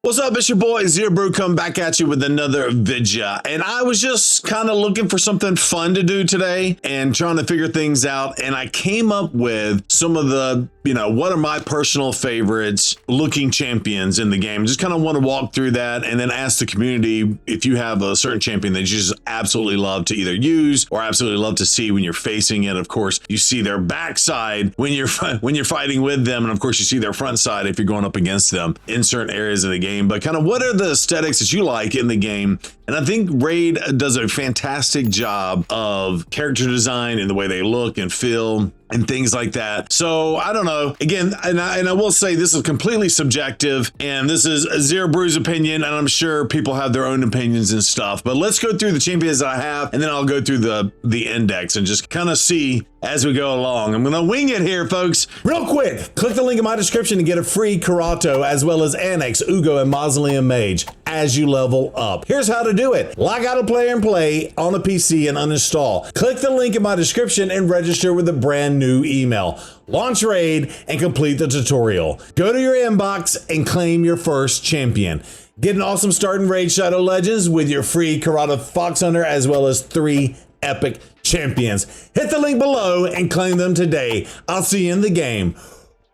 What's up? It's your boy Zero Brew coming back at you with another video. And I was just kind of looking for something fun to do today and trying to figure things out. And I came up with some of the, what are my personal favorites looking champions in the game. Just kind of want to walk through that and then ask the community if you have a certain champion that you just absolutely love to either use or absolutely love to see when you're facing it. Of course, you see their backside when you're fighting with them. And of course, you see their front side if you're going up against them in certain areas of the game. But kind of what are the aesthetics that you like in the game? And I think Raid does a fantastic job of character design and the way they look and feel and things like that. So I don't know. Again, and I will say this is completely subjective, and this is Zero Brew's opinion, and I'm sure people have their own opinions and stuff. But let's go through the champions that I have, and then I'll go through the index and just kind of see as we go along. I'm gonna wing it here, folks. Real quick, click the link in my description to get a free Karato as well as Annex, Ugo, and Mausoleum Mage as you level up. Here's how to do it. Log out of Player and Play on the PC and uninstall. Click the link in my description and register with a brand new email. Launch Raid and complete the tutorial. Go to your inbox and claim your first champion. Get an awesome start in Raid Shadow Legends with your free Karato Fox Hunter as well as 3 epic champions. Hit the link below and claim them today. I'll see you in the game.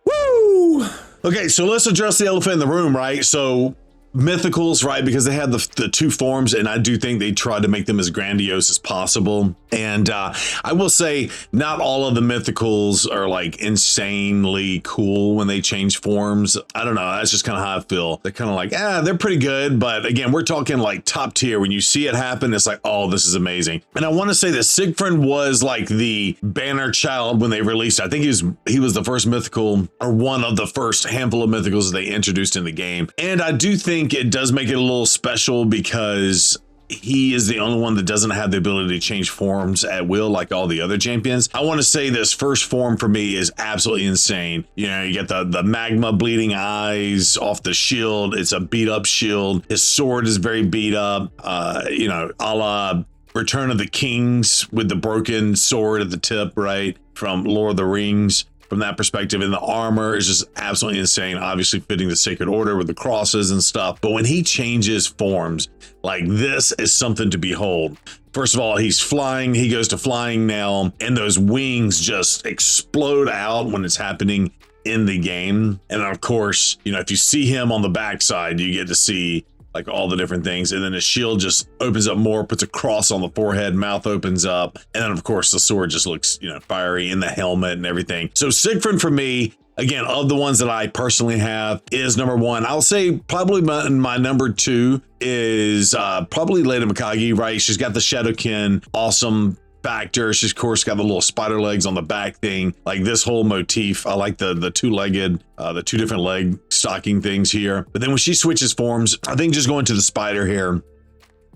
Woo! Okay, so let's address the elephant in the room, right? So mythicals, right? Because they had the 2 forms, and I do think they tried to make them as grandiose as possible. And I will say not all of the mythicals are like insanely cool when they change forms. I don't know. That's just kind of how I feel. They're kind of like, they're pretty good. But again, we're talking like top tier. When you see it happen, it's like, oh, this is amazing. And I want to say that Siegfried was like the banner child when they released it. I think he was the first mythical, or one of the first handful of mythicals they introduced in the game. And I do think it does make it a little special because he is the only one that doesn't have the ability to change forms at will like all the other champions. I want to say this first form for me is absolutely insane. You get the magma bleeding eyes off the shield. It's a beat up shield. His sword is very beat up, a la Return of the Kings with the broken sword at the tip, right? From Lord of the Rings. From that perspective, and the armor is just absolutely insane, obviously fitting the Sacred Order with the crosses and stuff. But when he changes forms, like, this is something to behold. First of all, he's flying, he goes to flying now, and those wings just explode out when it's happening in the game. And of course, if you see him on the backside, you get to see like all the different things. And then his shield just opens up more, puts a cross on the forehead, mouth opens up. And then of course the sword just looks, fiery in the helmet and everything. So Siegfried for me, again, of the ones that I personally have, is number 1. I'll say probably my number 2 is probably Lady Mikage, right? She's got the Shadowkin, awesome factor. She's of course got the little spider legs on the back thing. Like this whole motif, I like the 2-legged, the 2 different leg stocking things here. But then when she switches forms, I think just going to the spider here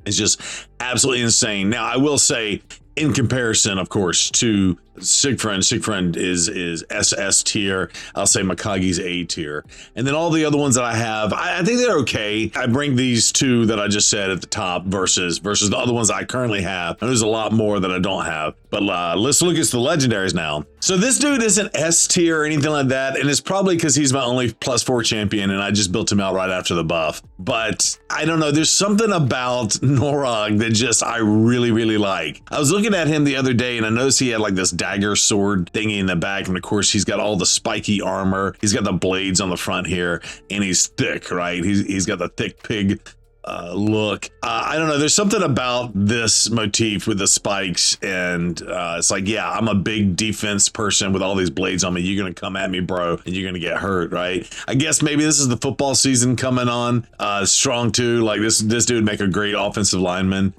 is just absolutely insane. Now I will say, in comparison, of course, to Siegfried is SS tier. I'll say Mikage's A tier. And then all the other ones that I have, I think they're okay. I bring these 2 that I just said at the top versus the other ones I currently have. And there's a lot more that I don't have. But let's look at the legendaries now. So this dude isn't S tier or anything like that. And it's probably because he's my only +4 champion and I just built him out right after the buff. But I don't know. There's something about Norog that just I really, really like. I was looking at him the other day and I noticed he had like this dagger sword thingy in the back, and of course he's got all the spiky armor, he's got the blades on the front here, and he's thick, right? He's got the thick pig look. I don't know, there's something about this motif with the spikes, and it's like, yeah, I'm a big defense person with all these blades on me. You're gonna come at me, bro, and you're gonna get hurt, right? I guess maybe this is the football season coming on strong too. Like this dude would make a great offensive lineman.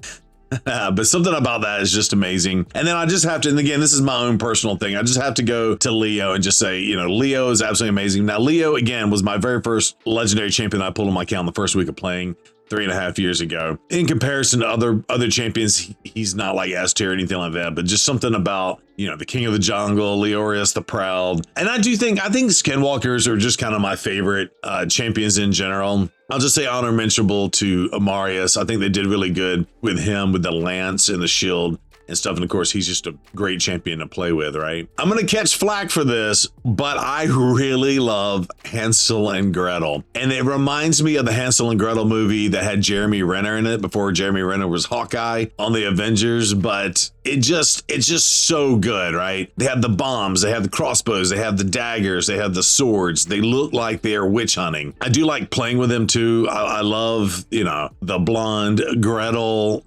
But something about that is just amazing. And then I just have to, and again, this is my own personal thing, I just have to go to Leo and just say, Leo is absolutely amazing. Now, Leo, again, was my very first legendary champion I pulled on my account the first week of playing 3.5 years ago. In comparison to other champions, he's not like S tier or anything like that, but just something about, the King of the Jungle, Leorius the Proud. And I think skinwalkers are just kind of my favorite champions in general. I'll just say honor mentionable to Amarius. I think they did really good with him with the lance and the shield. and stuff. And of course, he's just a great champion to play with, right? I'm going to catch flack for this, but I really love Hansel and Gretel. And it reminds me of the Hansel and Gretel movie that had Jeremy Renner in it before Jeremy Renner was Hawkeye on the Avengers. But it's just so good, right? They have the bombs, they have the crossbows, they have the daggers, they have the swords. They look like they are witch hunting. I do like playing with them too. I love, the blonde Gretel,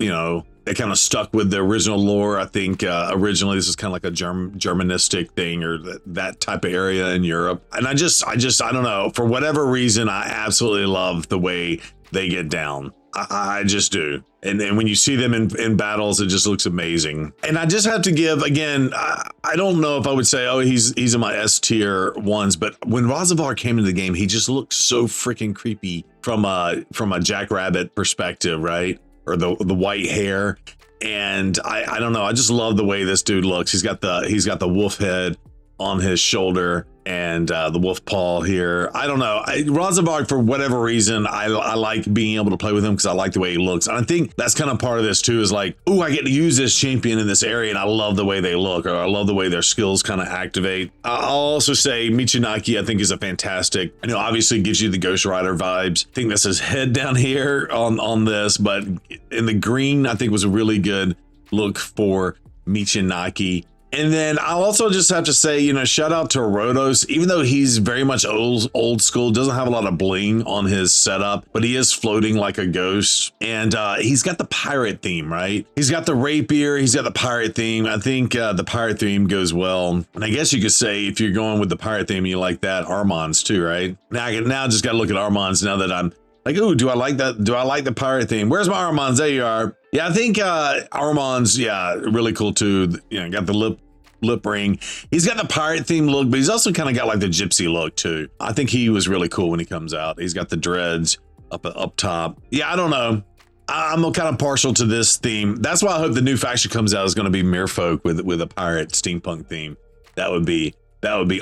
they kind of stuck with the original lore. I think originally this is kind of like a Germanistic thing or that type of area in Europe. And I don't know, for whatever reason, I absolutely love the way they get down. I just do. And when you see them in battles, it just looks amazing. And I just have to give, again, I don't know if I would say, oh, he's in my S tier ones, but when Rozavar came into the game, he just looked so freaking creepy from a Jackrabbit perspective, right? Or the white hair. And I don't know, I just love the way this dude looks. He's got the wolf head on his shoulder and the wolf paw here. I don't know. Rozavar, for whatever reason, I like being able to play with him because I like the way he looks. And I think that's kind of part of this too, is like, oh, I get to use this champion in this area and I love the way they look, or I love the way their skills kind of activate. I'll also say Michinaki, I think, is a fantastic, obviously gives you the Ghost Rider vibes. I think that's his head down here on this, but in the green, I think was a really good look for Michinaki. And then I'll also just have to say, shout out to Rhodos, even though he's very much old school, doesn't have a lot of bling on his setup, but he is floating like a ghost. And he's got the pirate theme, right? He's got the rapier, he's got the pirate theme. I think the pirate theme goes well. And I guess you could say, if you're going with the pirate theme, you like that, Armand's too, right? Now I just got to look at Armand's now that I'm like, ooh, do I like that? Do I like the pirate theme? Where's my Armands? There you are. Yeah, I think Armand's, really cool too. Got the lip ring. He's got the pirate theme look, but he's also kind of got like the gypsy look too. I think he was really cool when he comes out. He's got the dreads up top. Yeah, I don't know. I'm kind of partial to this theme. That's why I hope the new faction comes out is going to be Merfolk with a pirate steampunk theme. That would be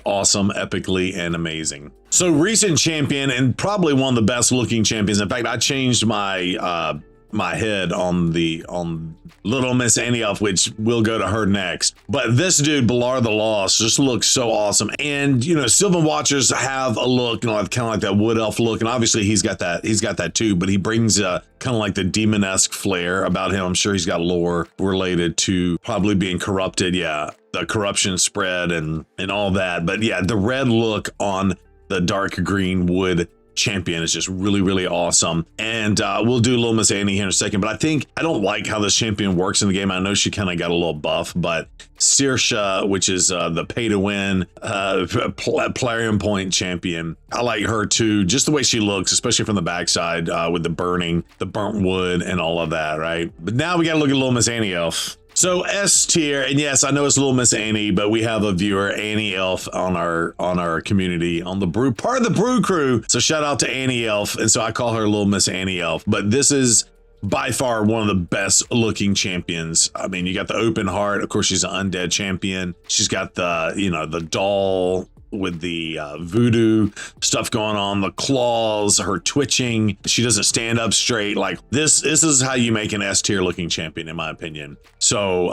awesome, epically, and amazing. So recent champion, and probably one of the best looking champions. In fact, I changed my my head on Little Miss Annie-Elf, which will go to her next. But this dude, Balar the Lost, just looks so awesome. And Sylvan Watchers have a look, kind of like that wood elf look, and obviously he's got that too. But he brings kind of like the demon-esque flair about him. I'm sure he's got lore related to probably being corrupted. Yeah, the corruption spread and all that. But yeah, the red look on the dark green wood champion is just really, really awesome. And we'll do Little Miss Annie here in a second, but I don't like how this champion works in the game. I know she kind of got a little buff, but Saoirse, which is the pay to win Plarium Point champion, I like her too, just the way she looks, especially from the backside with the burnt wood and all of that, right? But now we got to look at Little Miss Annie Elf. So S tier, and yes, I know it's Little Miss Annie, but we have a viewer, Annie Elf, on our community, on the part of the Brew Crew. So shout out to Annie Elf, and so I call her Little Miss Annie Elf. But this is by far one of the best looking champions. I mean, you got the open heart. Of course, she's an undead champion. She's got the the doll with the voodoo stuff going on, the claws, her twitching. She doesn't stand up straight. Like this is how you make an S tier looking champion, in my opinion. So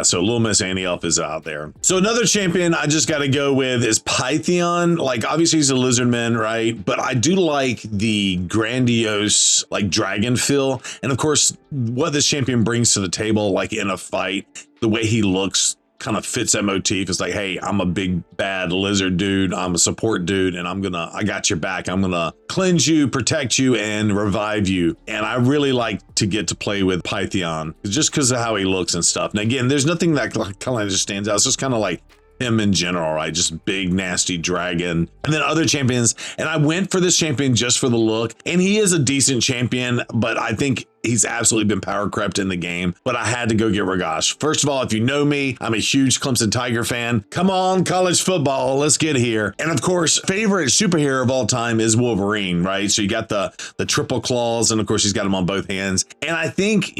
so Little Miss Annie Elf is out there. So another champion I just got to go with is Pythion. Like obviously he's a lizardman, right? But I do like the grandiose like dragon feel. And of course, what this champion brings to the table, like in a fight, the way he looks kind of fits that motif. It's like, hey, I'm a big bad lizard dude, I'm a support dude, and I got your back. I'm gonna cleanse you, protect you, and revive you. And I really like to get to play with Pythion just because of how he looks and stuff. And again, there's nothing that kind of just stands out. It's just kind of like him in general, right? Just big nasty dragon. And then other champions, and I went for this champion just for the look, and he is a decent champion, but I think he's absolutely been power crept in the game. But I had to go get Ragash. First of all, if you know me, I'm a huge Clemson Tiger fan. Come on, college football, let's get here. And of course, favorite superhero of all time is Wolverine, right? So you got the triple claws, and of course he's got them on both hands. And I think,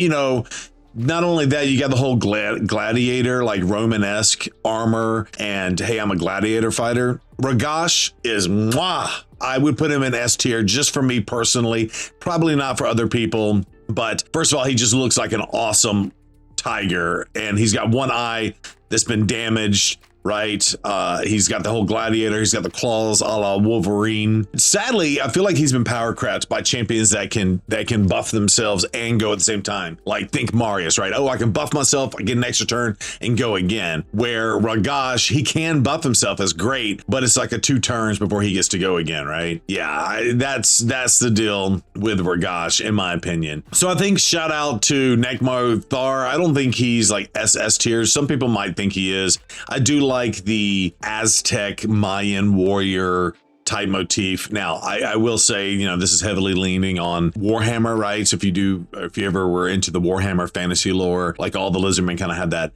not only that, you got the whole gladiator, like Romanesque armor, and hey, I'm a gladiator fighter. Ragash is mwah. I would put him in S tier just for me personally, probably not for other people. But first of all, he just looks like an awesome tiger, and he's got one eye that's been damaged. Right, he's got the whole gladiator. He's got the claws, a la Wolverine. Sadly, I feel like he's been power crapped by champions that can buff themselves and go at the same time. Like think Marius, right? Oh, I can buff myself, I get an extra turn, and go again. Where Ragash, he can buff himself, that's great, but it's like a 2 turns before he gets to go again, right? Yeah, that's the deal with Ragash, in my opinion. So I think shout out to Nekmo Thar. I don't think he's like SS tier. Some people might think he is. I do like the Aztec Mayan warrior type motif. Now, I will say, this is heavily leaning on Warhammer, right? So if you ever were into the Warhammer fantasy lore, like all the lizardmen kind of had that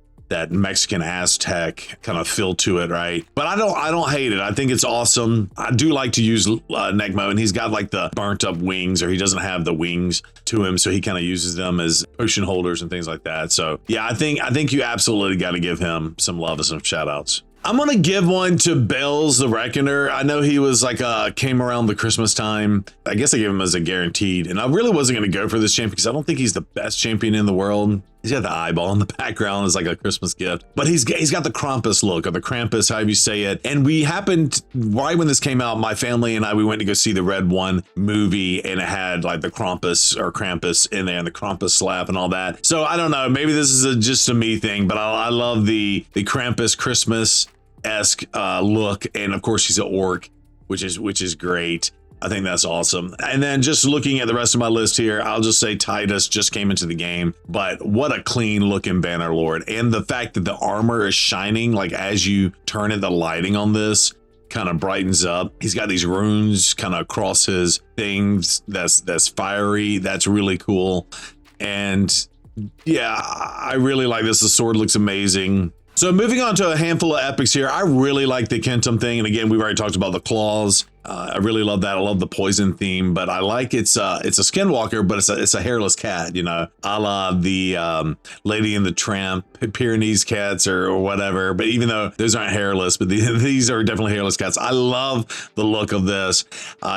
Mexican Aztec kind of feel to it, right? But I don't hate it. I think it's awesome. I do like to use Nekmo, and he's got like the burnt up wings, or he doesn't have the wings to him, so he kind of uses them as potion holders and things like that. So yeah, I think you absolutely got to give him some love and some shout outs. I'm gonna give one to Bells the Reckoner. I know he was like came around the Christmas time. I guess I gave him as a guaranteed, and I really wasn't gonna go for this champion because I don't think he's the best champion in the world. He's got the eyeball in the background as like a Christmas gift, but he's got the Krampus look, or the Krampus, however you say it. And we happened, right when this came out, my family and I, we went to go see the Red One movie, and it had like the Krampus in there, and the Krampus slap and all that. So I don't know, maybe this is just a me thing, but I love the Krampus Christmas-esque look. And of course he's an orc, which is great. I think that's awesome. And then just looking at the rest of my list here, I'll just say Titus just came into the game, but what a clean looking Bannerlord. And the fact that the armor is shining, like as you turn it, the lighting on this kind of brightens up. He's got these runes kind of across his things that's fiery. That's really cool. And yeah, I really like this. The sword looks amazing. So moving on to a handful of epics here, I really like the Kentum thing. And again, we've already talked about the claws. I really love that. I love the poison theme, but I like it's a skinwalker, but it's a hairless cat, a la the Lady and the Tramp, Pyrenees cats or whatever. But even though those aren't hairless, but these are definitely hairless cats. I love the look of this.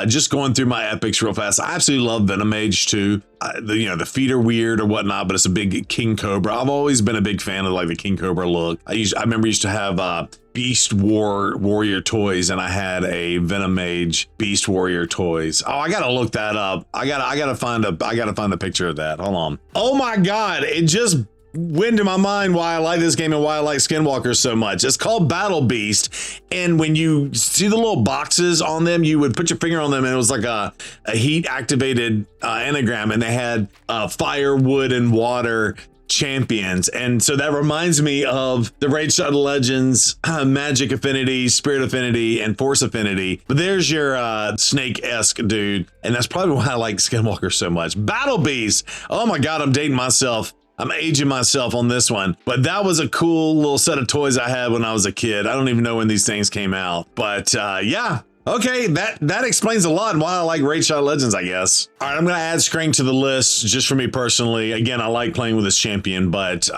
Just going through my epics real fast. I absolutely love Venom Mage too. The feet are weird or whatnot, but it's a big King Cobra. I've always been a big fan of like the King Cobra look. I remember used to have Beast Warrior toys, and I had a Venom Mage Beast Warrior toys. Oh, I gotta look that up. I gotta find a picture of that. Hold on. Oh my God, it just went to my mind why I like this game and why I like Skinwalkers so much. It's called Battle Beast, and when you see the little boxes on them, you would put your finger on them, and it was like a heat activated anagram, and they had fire, wood, and water champions. And so that reminds me of the Raid Shadow Legends, Magic Affinity, Spirit Affinity, and Force Affinity. But there's your snake-esque dude, and that's probably why I like Skinwalker so much. Battle Beast. Oh my God, I'm dating myself. I'm aging myself on this one, but that was a cool little set of toys I had when I was a kid. I don't even know when these things came out, but yeah. Okay, that explains a lot and why I like Raid Shadow Legends, I guess. All right, I'm gonna add Skrank to the list just for me personally. Again, I like playing with this champion, but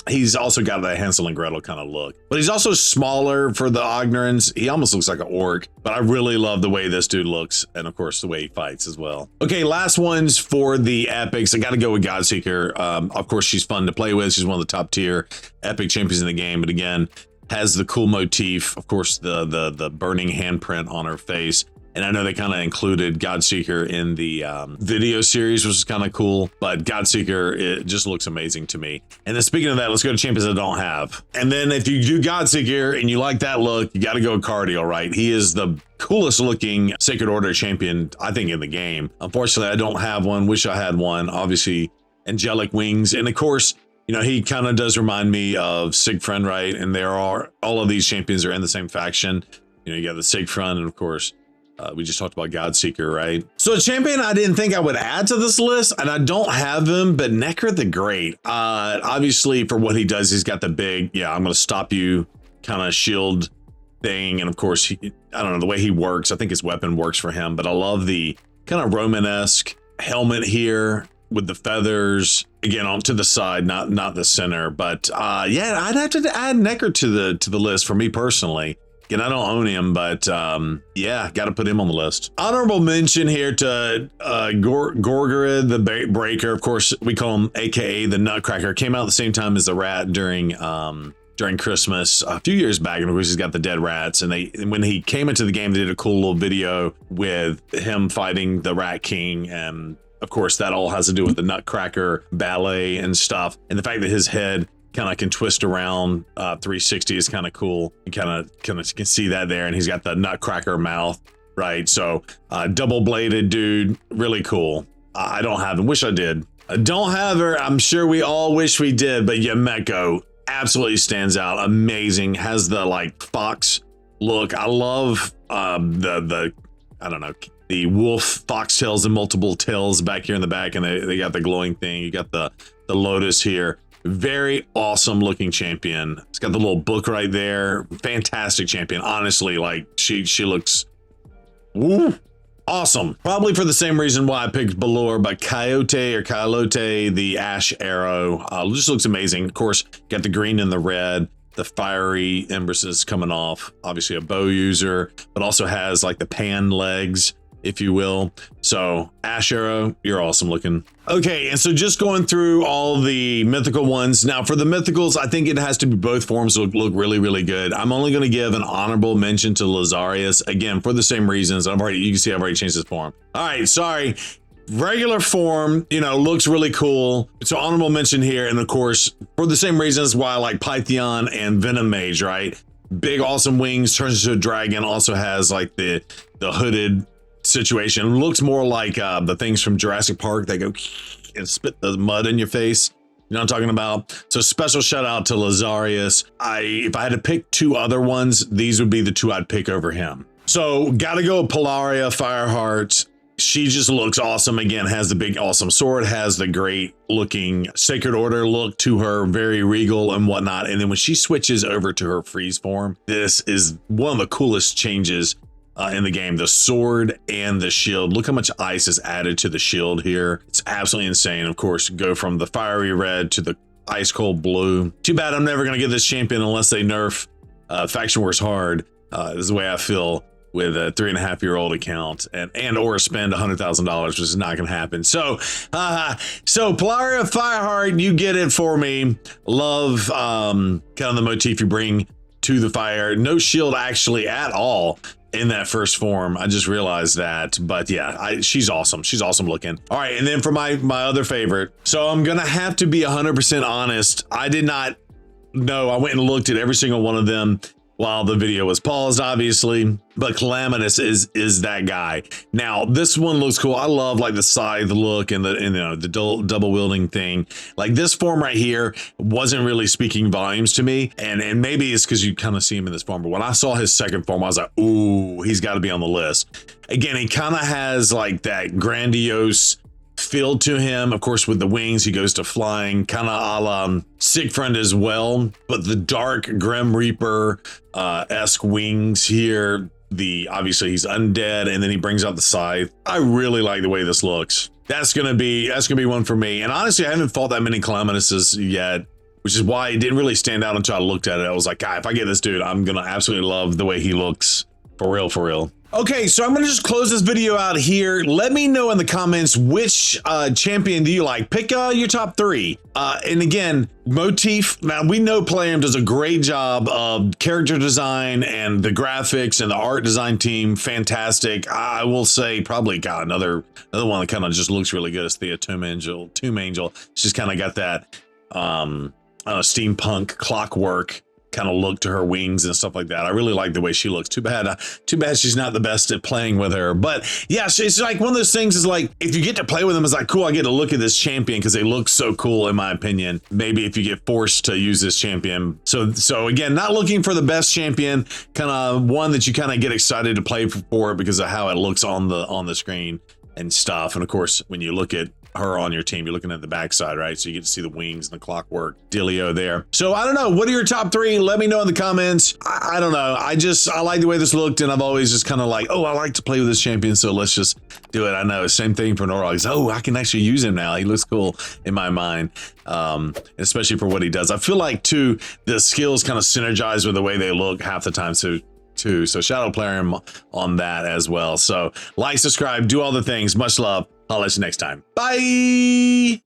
he's also got that Hansel and Gretel kind of look. But he's also smaller for the Ognorans. He almost looks like an orc, but I really love the way this dude looks, and of course the way he fights as well. Okay, last ones for the epics. I gotta go with Godseeker. Of course, she's fun to play with. She's one of the top tier epic champions in the game, but again, has the cool motif, of course, the burning handprint on her face. And I know they kind of included Godseeker in the video series, which is kind of cool, but Godseeker, it just looks amazing to me. And then speaking of that, let's go to champions I don't have. And then if you do Godseeker and you like that look, you got to go with Cardiel, right? He is the coolest looking Sacred Order champion, I think, in the game. Unfortunately, I don't have one. Wish I had one. Obviously, angelic wings. And of course, he kind of does remind me of Siegfried, right? And all of these champions are in the same faction. You got the Siegfried, and of course, we just talked about Godseeker, right? So a champion I didn't think I would add to this list, and I don't have him, but Nekker the Great. Obviously, for what he does, he's got the big, I'm going to stop you kind of shield thing. And of course, I don't know, the way he works, I think his weapon works for him, but I love the kind of Romanesque helmet here with the feathers, again, on to the side, not the center. But yeah, I'd have to add Nekker to the list for me personally. Again, I don't own him, but yeah, got to put him on the list. Honorable mention here to Gorgorid the Breaker. Of course, we call him AKA the Nutcracker. Came out at the same time as the rat during Christmas a few years back, and of course he's got the dead rats. And when he came into the game, they did a cool little video with him fighting the Rat King, and of course that all has to do with the Nutcracker ballet and stuff. And the fact that his head kind of can twist around 360 is kind of cool. You kind of can see that there, and he's got the Nutcracker mouth, right? So double-bladed dude, really cool. I don't have him. Wish I did. I don't have her. I'm sure we all wish we did, but Yumeko absolutely stands out. Amazing. Has the like fox look. I love the I don't know, the wolf foxtails and multiple tails back here in the back, and they got the glowing thing. You got the lotus here. Very awesome looking champion. It's got the little book right there. Fantastic champion. Honestly, like she looks awesome. Probably for the same reason why I picked Balor, but Coyote, the Ash Arrow, just looks amazing. Of course, got the green and the red, the fiery embresses coming off. Obviously a bow user, but also has like the pan legs, if you will. So Ash Arrow, you're awesome looking. Okay, and so just going through all the mythical ones. Now for the mythicals, I think it has to be both forms look really, really good. I'm only going to give an honorable mention to Lazarius, again, for the same reasons. You can see I've already changed his form. All right, sorry. Regular form, looks really cool. So honorable mention here. And of course, for the same reasons why I like Python and Venom Mage, right? Big, awesome wings, turns into a dragon, also has like the hooded situation. Looks more like the things from Jurassic Park that go and spit the mud in your face. You know what I'm talking about? So special shout out to Lazarius. If I had to pick two other ones, these would be the two I'd pick over him. So gotta go Polaria Fireheart. She just looks awesome. Again, has the big awesome sword, has the great looking Sacred Order look to her, very regal and whatnot. And then when she switches over to her freeze form, this is one of the coolest changes in the game. The sword and the shield. Look how much ice is added to the shield here. It's absolutely insane. Of course, go from the fiery red to the ice cold blue. Too bad I'm never going to get this champion unless they nerf Faction Wars hard. This is the way I feel with a 3.5-year-old account and or spend $100,000, which is not going to happen. So Polaria Fireheart, you get it for me. Love kind of the motif you bring to the fire. No shield actually at all in that first form. I just realized that, but yeah, she's awesome. She's awesome looking. All right, and then for my other favorite. So I'm gonna have to be 100% honest. I did not know. I went and looked at every single one of them while the video was paused, obviously, but Calamitous is that guy. Now this one looks cool. I love like the scythe look and the double wielding thing. Like this form right here wasn't really speaking volumes to me, and maybe it's because you kind of see him in this form, but when I saw his second form, I was like, ooh, he's got to be on the list. Again, he kind of has like that grandiose feel to him. Of course, with the wings, he goes to flying, kind of a la Siegfried as well, but the dark Grim Reaper esque wings here. Obviously he's undead, and then he brings out the scythe. I really like the way this looks. That's gonna be one for me. And honestly, I haven't fought that many Calamituses yet, which is why it didn't really stand out until I looked at it. I was like, God, if I get this dude, I'm gonna absolutely love the way he looks. For real. Okay, so I'm gonna just close this video out here. Let me know in the comments which champion do you like. Pick your top 3. And again, motif. Now we know Playam does a great job of character design and the graphics and the art design team. Fantastic. I will say probably got another one that kind of just looks really good is the Tomb Angel. She's kind of got that steampunk clockwork kind of look to her wings and stuff like that. I really like the way she looks. Too bad she's not the best at playing with her. But yeah, it's like one of those things is like, if you get to play with them, it's like, cool, I get to look at this champion because they look so cool, in my opinion. Maybe if you get forced to use this champion. So again, not looking for the best champion, kind of one that you kind of get excited to play for because of how it looks on the screen and stuff. And of course, when you look at her on your team, you're looking at the backside, right? So you get to see the wings and the clockwork dealio there. So I don't know, what are your top 3? Let me know in the comments. I don't know, I like the way this looked, and I've always just kind of like, oh, I like to play with this champion, so let's just do it. I know, same thing for Norog. Oh, I can actually use him now. He looks cool in my mind, especially for what he does. I feel like too, the skills kind of synergize with the way they look half the time. So too. So Shadow Plarium on that as well. So like, subscribe, do all the things. Much love. I'll let you next time. Bye.